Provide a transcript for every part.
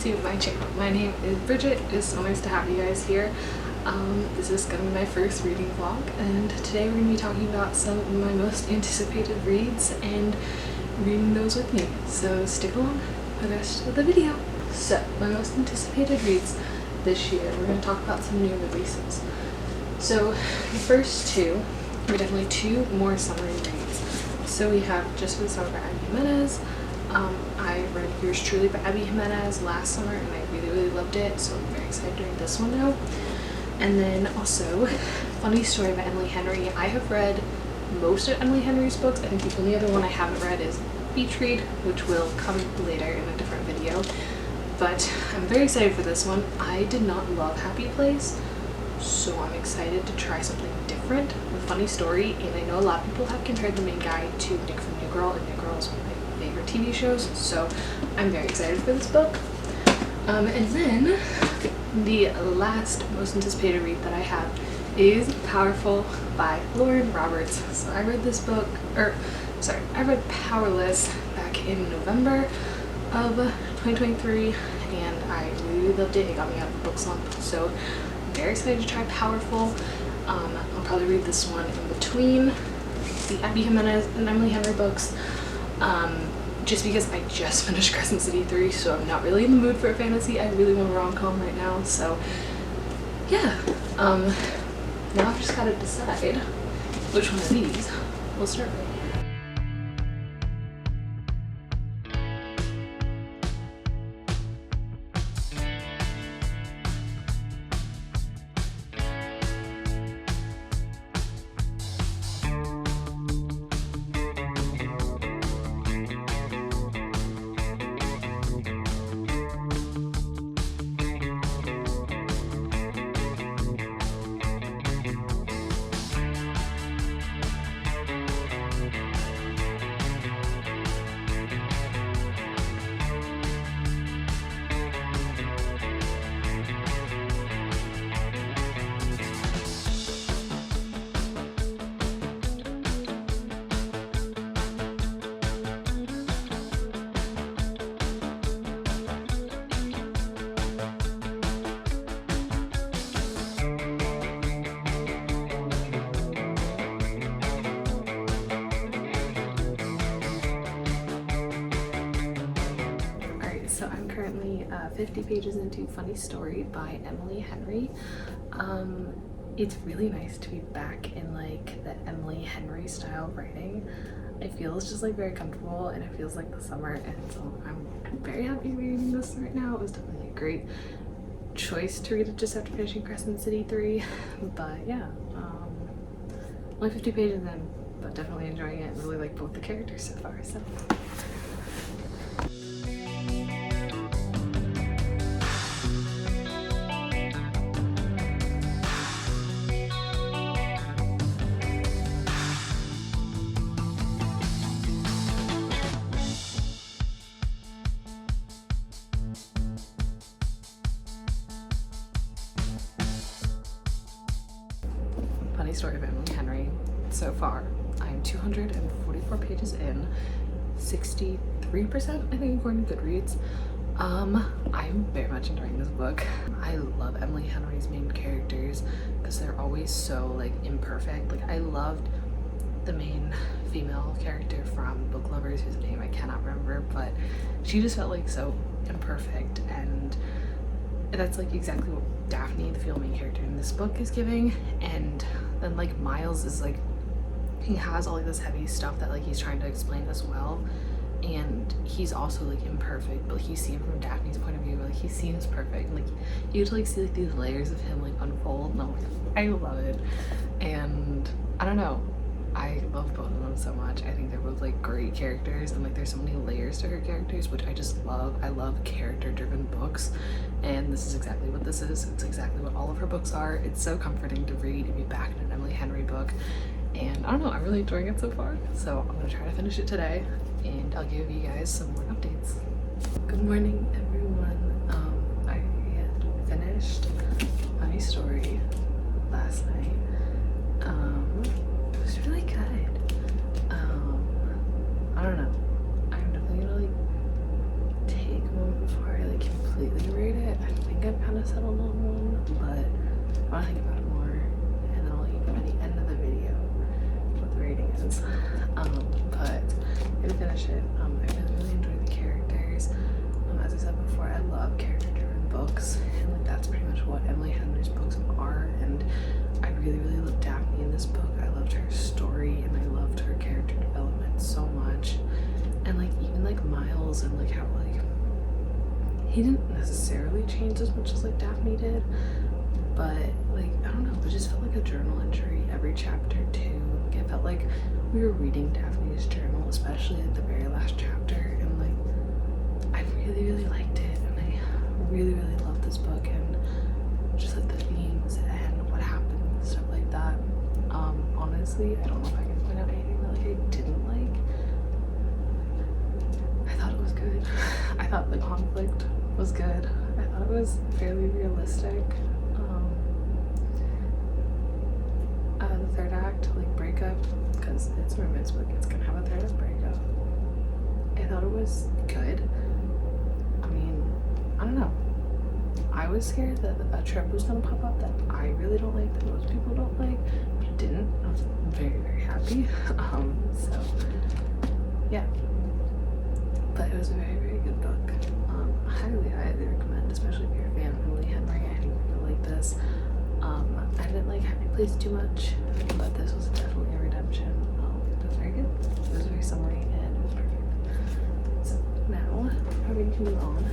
to my channel. My name is Bridget. It's so nice to have you guys here. This is going to be my first reading vlog, and today we're going to be talking about some of my most anticipated reads and reading those with me. So stick along for the rest of the video. So my most anticipated reads this year, we're going to talk about some new releases. So the first two are definitely two more summary reads. So we have Just for the Summer by Abby Jimenez. I read Yours Truly by Abby Jimenez last summer and I really loved it, so I'm very excited to read this one now. And then also Funny Story by Emily Henry. I have read most of Emily Henry's books. I think the only other one I haven't read is Beach Read, which will come later in a different video. But I'm very excited for this one. I did not love Happy Place, so I'm excited to try something different with Funny Story. And I know a lot of people have compared the main guy to Nick from New Girl, and New Girl is one of my favorite TV shows, so I'm very excited for this book. And then the last most anticipated read that I have is Powerful by Lauren Roberts. So I read this book, I read Powerless back in November of 2023 and I really loved it. It got me out of the book slump, so I'm very excited to try Powerful. I'll probably read this one in between the Abby Jimenez and Emily Henry books, just because I just finished Crescent City 3, so I'm not really in the mood for a fantasy. I really want a rom-com right now, so yeah. Now I've just got to decide which one of these we'll start with. So I'm currently 50 pages into Funny Story by Emily Henry. It's really nice to be back in like the Emily Henry style writing. I feel it's just like very comfortable and it feels like the summer, and so I'm very happy reading this right now. It was definitely a great choice to read it just after finishing Crescent City 3, but yeah, only 50 pages in, but definitely enjoying it. Really like both the characters so far, so. Funny Story of Emily Henry. So far, I'm 244 pages in, 63%, I think, according to Goodreads. I'm very much enjoying this book. I love Emily Henry's main characters because they're always so like imperfect. Like I loved the main female character from Book Lovers, whose name I cannot remember, but she just felt like so imperfect, and that's like exactly what Daphne, the female main character in this book, is giving. And then like Miles is like, he has all like this heavy stuff that like he's trying to explain as well, and he's also like imperfect, but you see him from Daphne's point of view, like he seems perfect, and like you get to like see like these layers of him like unfold, and I'm like, I love it. And I don't know, I love both of them so much. I think they're both like great characters, and like there's so many layers to her characters, which I just love. I love character-driven books, and this is exactly what this is. It's exactly what all of her books are. It's so comforting to read and be back in an Emily Henry book, and I don't know, I'm really enjoying it so far. So I'm gonna try to finish it today, and I'll give you guys some more updates. Good morning, everyone. I had finished Funny Story last night. It was really good. I don't know. I'm definitely gonna like take a moment before I like completely is. But I'm gonna finish it. I really enjoy the characters. As I said before, I love character-driven books, and like that's pretty much what Emily Henry's books are. And I really loved Daphne in this book. I loved her story, and I loved her character development so much. And like even like Miles, and like how like he didn't necessarily change as much as like Daphne did, but like I don't know, it just felt like a journal entry every chapter too. Like it felt like we were reading Daphne's journal, especially at the very last chapter, and like I really liked it, and I really loved this book, and just like the themes and what happened and stuff like that. Honestly, I don't know if I can point out anything that like I didn't like. I thought it was good. I thought the conflict was good. I thought it was fairly realistic. The third act, like breakup, because it's a romance book, it's gonna have a third act breakup. I thought it was good. I mean, I don't know. I was scared that a trope was gonna pop up that I really don't like, that most people don't like, but it didn't. I was very happy. So yeah. But it was a very good book. Highly recommend, especially if you're a fan of Emily Henry. I think you'll like this. I didn't like Happy Place too much, but this was definitely a redemption. It was very good. It was very summary, and it was perfect. So now we can move on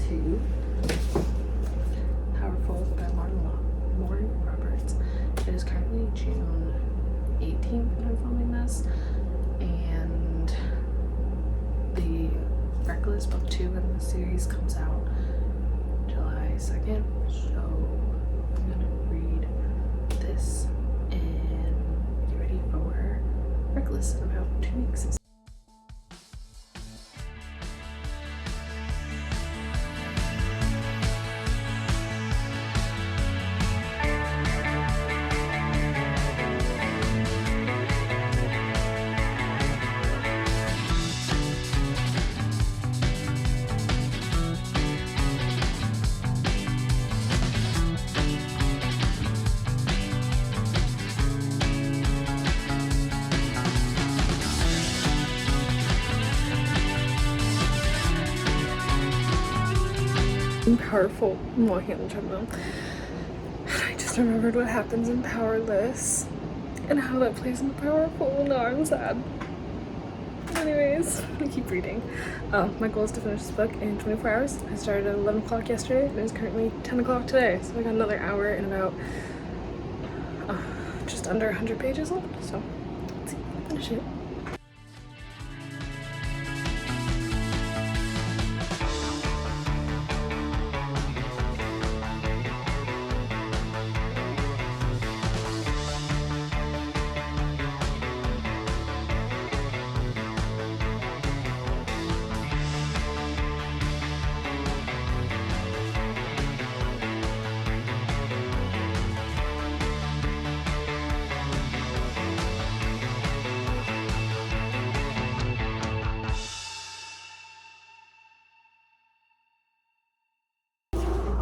to Powerful by Lauren Roberts. It is currently June 18th when I'm filming this, and the Reckless book 2 in the series comes out July 2nd, so I'm gonna read this and get ready for Reckless in about 2 weeks. Powerful. I'm walking on the treadmill. I just remembered what happens in Powerless and how that plays in Powerful. Now I'm sad. Anyways, I keep reading. My goal is to finish this book in 24 hours. I started at 11 o'clock yesterday, and it's currently 10 o'clock today. So I got another hour and about just under 100 pages left. So let's see if I can finish it.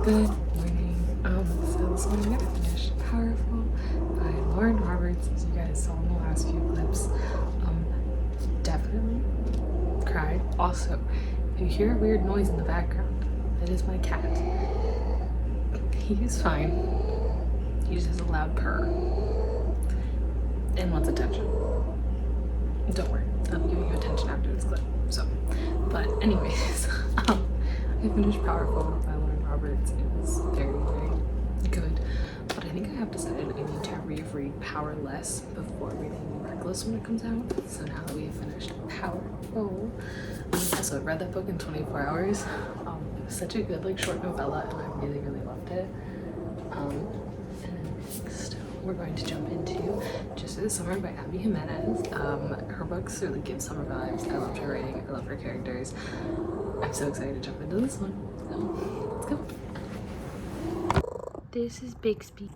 Good morning. So this morning I'm gonna finish Powerful by Lauren Roberts, as you guys saw in the last few clips. Definitely cried. Also, if you hear a weird noise in the background, that is my cat. He's fine. He just has a loud purr and wants attention. Don't worry, I'll give you attention after this clip. So, but anyways, I finished Powerful by Lauren Roberts. It was very good, but I think I have decided I need to reread Powerless before reading Reckless when it comes out. So now that we have finished Powerful, so I read that book in 24 hours. It was such a good like short novella, and I really loved it. And next we're going to jump into Just Through the Summer by Abby Jimenez. Her books really give summer vibes. I loved her writing. I love her characters. I'm so excited to jump into this one. So let's go. This is Bixby.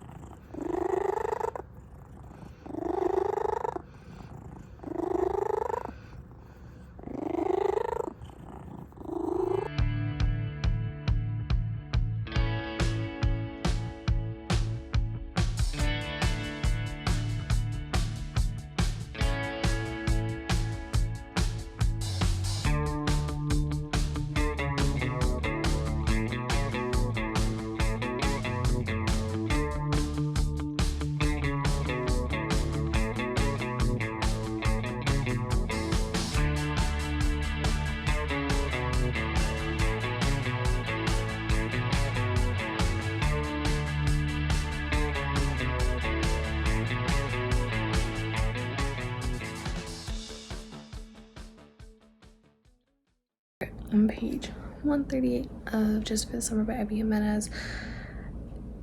On page 138 of Just for the Summer by Abby Jimenez.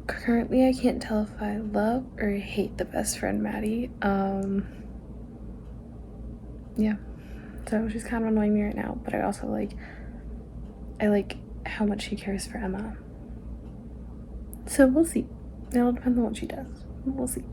Currently, I can't tell if I love or hate the best friend Maddie. Yeah, so she's kind of annoying me right now, but I also like how much she cares for Emma. So we'll see. It all depends on what she does. We'll see.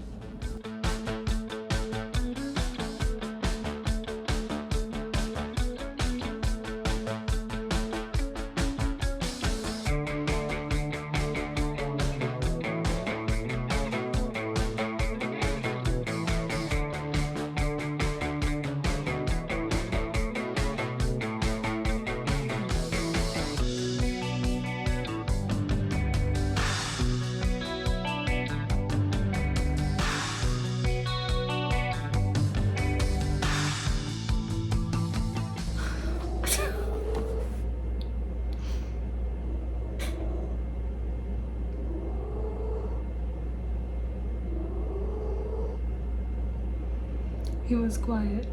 He was quiet.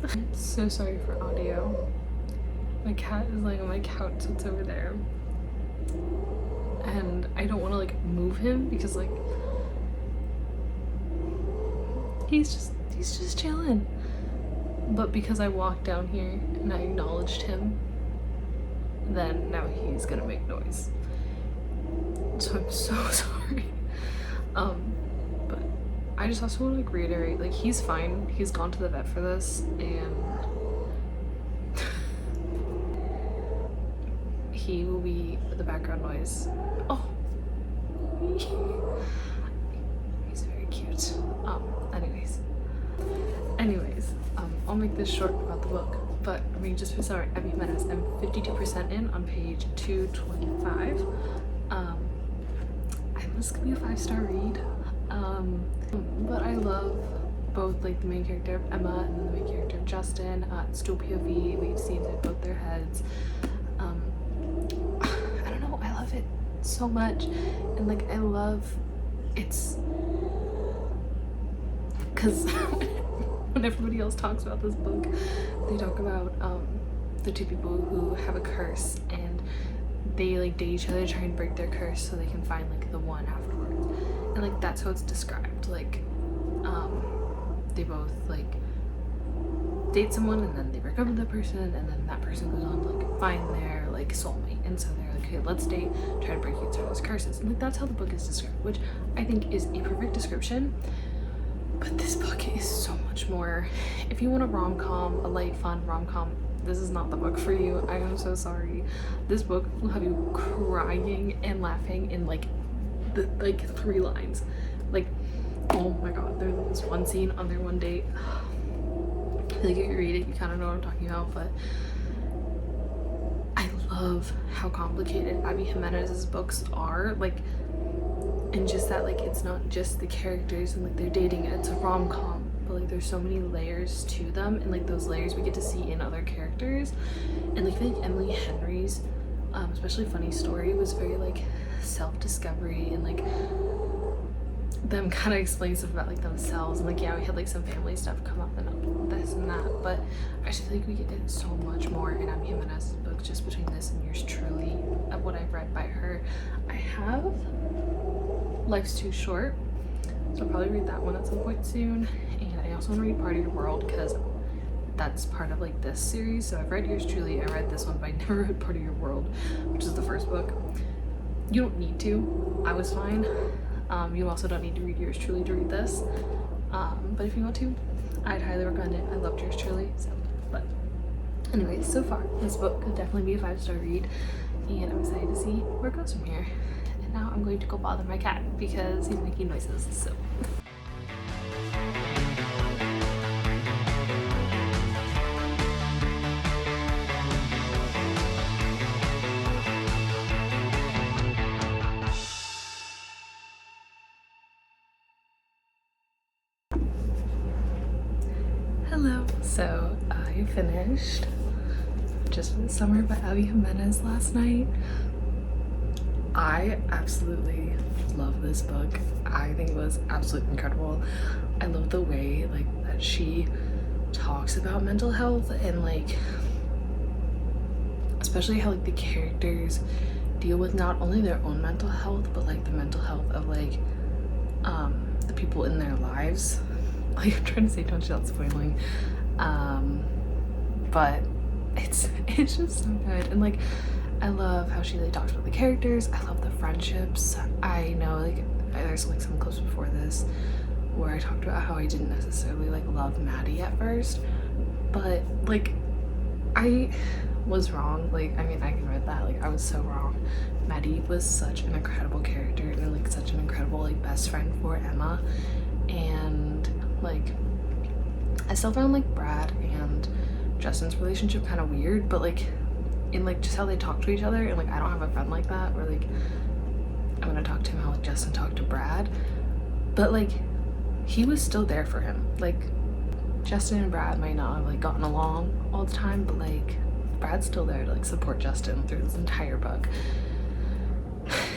I'm so sorry for audio. My cat is like on my couch, so it's over there. And I don't want to like move him because like he's just chilling. But because I walked down here and I acknowledged him, then now he's gonna make noise. So I'm so sorry. But I just also want to like reiterate, like he's fine. He's gone to the vet for this, and he will be the background noise. Oh, he's very cute. Anyways, I'll make this short about the book. But I mean, just for sorry, Abby Jimenez, I'm 52% in on page 225. This could be a 5-star read. But I love both like the main character of Emma and then the main character of Justin. It's dual POV. We've seen both their heads. I don't know. I love it so much, and like I love it's because when everybody else talks about this book, they talk about the two people who have a curse and they like date each other, try and break their curse so they can find like the one afterwards. And like that's how it's described. Like they both like date someone and then they break up with that person, and then that person goes on to like find their like soulmate, and so they're like, okay, let's date, try to break each other's curses. And like that's how the book is described, which I think is a perfect description. But this book is so much more. If you want a rom-com, a light fun rom-com, this is not the book for you. I am so sorry. This book will have you crying and laughing in like 3 lines. Like, oh my god, there's this one scene on their one date. I feel like if you read it, you kind of know what I'm talking about, but I love how complicated Abby Jimenez's books are. Like, and just that like it's not just the characters and like they're dating, it's a rom-com, but like there's so many layers to them, and like those layers we get to see in other characters. And like I feel like Emily Henry's especially Funny Story was very like self-discovery, and like them kind of explain stuff about like themselves, and like yeah, we had like some family stuff come up and this and that, but I just feel like we get so much more in Abby Jimenez's book just between this and yours truly of what I've read by her. I have Life's Too Short, so I'll probably read that one at some point soon. And I also want to read Part of Your World because that's part of like this series. So I've read yours truly, I read this one, but I never read Part of Your World, which is the first book. You don't need to. I was fine. You also don't need to read yours truly to read this. But if you want to, I'd highly recommend it. I loved yours truly. So, but anyways, so far this book could definitely be a 5-star read, and I'm excited to see where it goes from here. Now I'm going to go bother my cat because he's making noises, so. Hello. So I finished Just for the Summer by Abby Jimenez last night. I absolutely love this book. I think it was absolutely incredible. I love the way like that she talks talks about mental health and like especially how like the characters deal with not only their own mental health but like the mental health of like the people in their lives. Like I'm trying to say, don't without spoiling, but it's just so good. And like I love how she like talks about the characters. I love the friendships. I know like there's like some clips before this where I talked about how I didn't necessarily like love Maddie at first, but like I was wrong. Like I mean, I can admit that, like I was so wrong. Maddie was such an incredible character and like such an incredible like best friend for Emma. And like I still found like Brad and Justin's relationship kind of weird, but like in like just how they talk to each other, and like I don't have a friend like that where like I'm gonna talk to him how like Justin talked to Brad, but like he was still there for him. Like Justin and Brad might not have like gotten along all the time, but like Brad's still there to like support Justin through this entire book.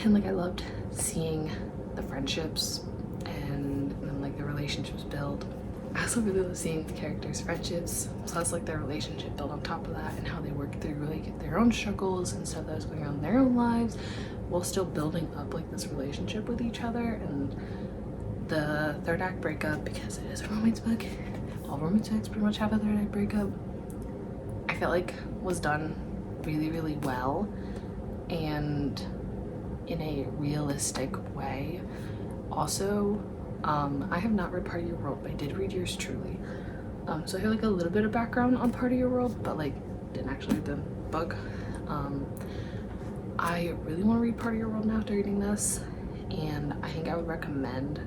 And like I loved seeing the friendships and then like the relationships build. I also really love seeing the characters' friendships, plus like their relationship build on top of that, and how they work through like their own struggles and stuff that was going on in their own lives while still building up like this relationship with each other. And the third act breakup, because it is a romance book, all romance books pretty much have a third act breakup, I felt like was done really, really well and in a realistic way. Also, I have not read Part of Your World, but I did read yours truly. So I have like a little bit of background on Part of Your World, but like didn't actually read the book. I really want to read Part of Your World now after reading this, and I think I would recommend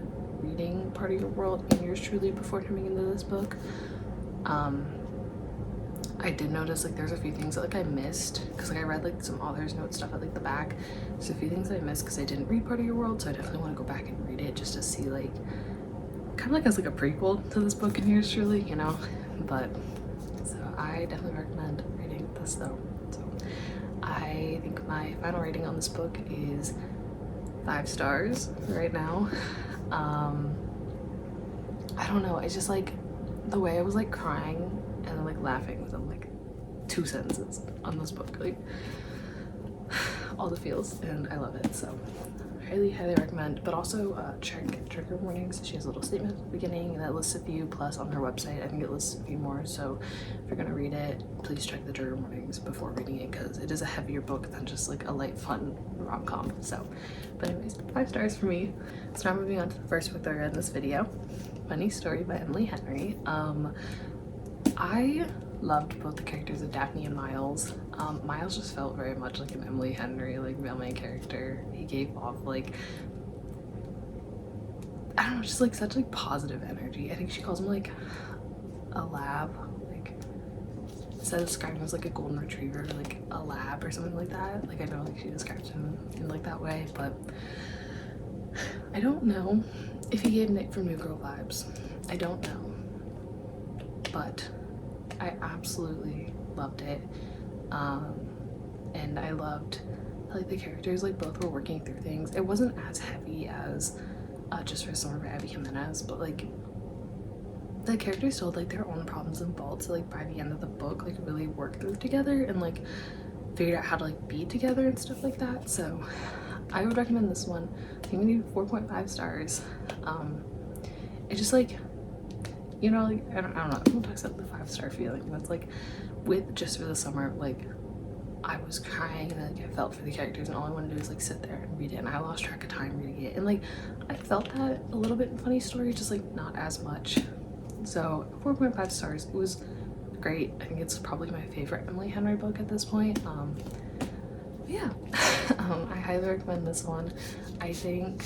reading Part of Your World and yours truly before coming into this book. I did notice like there's a few things that like I missed because like I read like some author's note stuff at like the back. There's a few things that I missed because I didn't read Part of Your World, so I definitely want to go back and read it just to see like kind of like as like a prequel to this book and yours truly, you know. But so I definitely recommend reading this though. So I think my final rating on this book is 5 stars right now. I don't know, it's just like the way I was like crying and then like laughing within like 2 sentences on this book, like all the feels, and I love it. So highly recommend. But also check trigger warnings. She has a little statement at the beginning that lists a few, plus on her website I think it lists a few more. So if you're gonna read it, please check the trigger warnings before reading it, because it is a heavier book than just like a light fun rom-com. So but anyways, 5 stars for me. So now moving on to the first book that I read in this video, Funny Story by Emily Henry. I loved both the characters of Daphne and Miles. Miles just felt very much like an Emily Henry like male main character. He gave off like, I don't know, just like such like positive energy. I think she calls him like a lab, like instead of describing him as like a golden retriever, like a lab or something like that. Like I know like she describes him in like that way, but I don't know if he gave Nick from New Girl vibes. I don't know, but I absolutely loved it. And I loved how, like, the characters like both were working through things. It wasn't as heavy as Just for Summer by Abby Jimenez, but like the characters told like their own problems and faults, so like by the end of the book like really worked through together and like figured out how to like be together and stuff like that. So I would recommend this one. I'm gonna do 4.5 stars. It just like, you know, like I don't know, everyone talks about the 5-star feeling. That's like with Just for the Summer, like I was crying and like I felt for the characters, and all I wanted to do was like sit there and read it, and I lost track of time reading it. And like I felt that a little bit in Funny Story, just like not as much. So 4.5 stars. It was great. I think it's probably my favorite Emily Henry book at this point. Yeah. I highly recommend this one. I think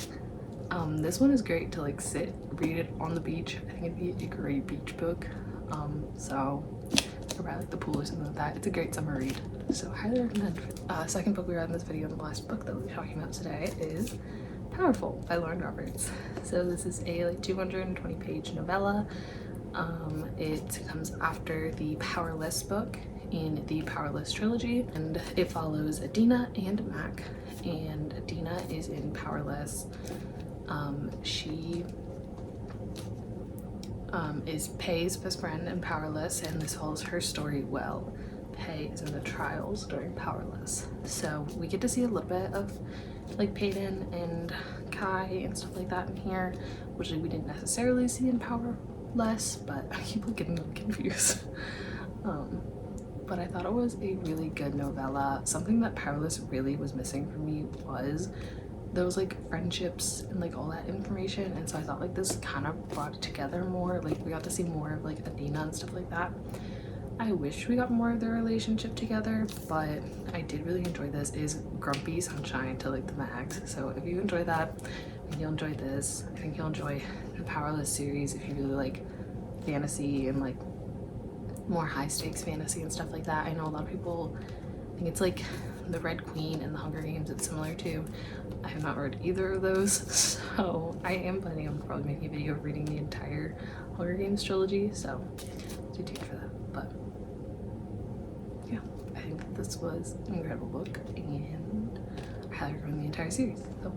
this one is great to like sit, read it on the beach. I think it'd be a great beach book. So around like the pool or something like that. It's a great summer read, so I highly recommend. Second book we read in this video, and the last book that we'll be talking about today, is Powerful by Lauren Roberts. So this is a like 220-page novella. It comes after the Powerless book in the Powerless trilogy, and it follows Adina and Mac. And Adina is in Powerless. She is Pei's best friend and Powerless, and this holds her story well. Pei is in the trials during Powerless. So we get to see a little bit of like Peyton and Kai and stuff like that in here, which we didn't necessarily see in Powerless, but I keep getting them confused. But I thought it was a really good novella. Something that Powerless really was missing for me was those like friendships and like all that information, and so I thought like this kind of brought it together more. Like we got to see more of like Adina and stuff like that. I wish we got more of their relationship together, but I did really enjoy this. It is grumpy sunshine to like the max, so if you enjoy that, then you'll enjoy this. I think you'll enjoy the Powerless series if you really like fantasy and like more high stakes fantasy and stuff like that. I know a lot of people think it's like the Red Queen and the Hunger Games it's similar to. I have not read either of those, so I am planning on probably making a video of reading the entire Hunger Games trilogy, so stay tuned for that. But yeah, I think that this was an incredible book, and I highly recommend the entire series. So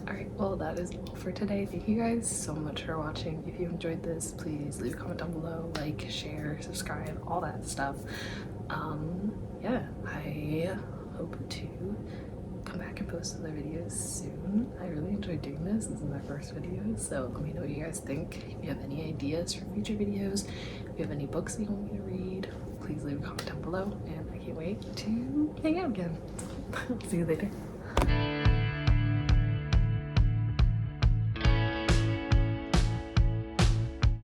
alright, well that is all for today. Thank you guys so much for watching. If you enjoyed this, please leave a comment down below, like, share, subscribe, all that stuff. Yeah, I hope to come back and post other videos soon. I really enjoyed doing this. This is my first video, so let me know what you guys think. If you have any ideas for future videos, if you have any books that you want me to read, please leave a comment down below, and I can't wait to hang out again. See you later.